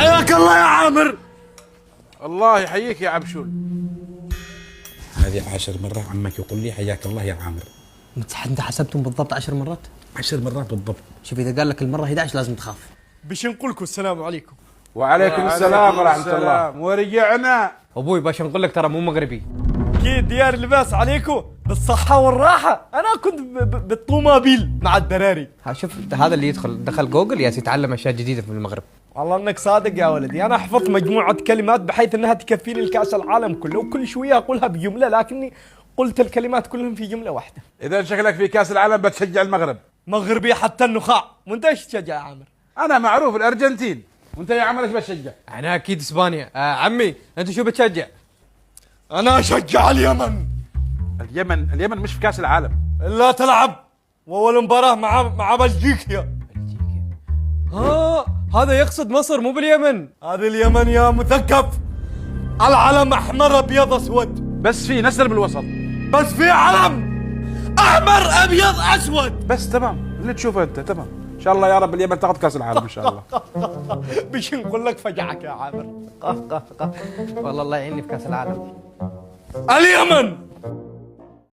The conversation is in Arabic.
حياك الله يا عامر. الله يحييك يا عبشول. هذه 10 مرة عمك يقول لي حياك الله يا عامر. انت حسبتم بالضبط 10 مرات؟ 10 مرات بالضبط. شوف اذا قال لك المرة 11 لازم تخاف. بش نقول لكم السلام عليكم. وعليكم السلام ورحمة الله. ورجعنا. ابوي باش نقول لك ترى مو مغربي. اكيد ديار اللباس عليكم بالصحة والراحة. انا كنت بالطومابيل مع الدراري. شوف هذا اللي دخل جوجل يتعلم اشياء جديدة في المغرب. والله انك صادق يا ولدي. انا حفظت مجموعة كلمات بحيث انها تكفيني الكاس العالم كله، وكل شوية اقولها بجملة، لكني قلت الكلمات كلهم في جملة واحدة. إذا شكلك في كأس العالم بتشجع المغرب. مغربي حتى النخاع. وانت ايش تشجع يا عامر؟ أنا معروف الأرجنتين. وأنت يا عمر ايش بتشجع؟ انا اكيد اسبانيا. عمي انت شو بتشجع؟ انا اشجع اليمن. اليمن مش في كأس العالم. لا تلعب. واول مباراة مع بلجيكا. هذا يقصد مصر مو باليمن. هذا اليمن يا مثقف. العلم احمر ابيض اسود. بس في نسر بالوسط. بس في علم احمر ابيض اسود. بس تمام اللي تشوفه أنت تمام. إن شاء الله يا رب اليمن تاخذ كأس العالم إن شاء الله. بش نقول لك فجعك يا عامر. والله الله يعيني في كاس العالم. اليمن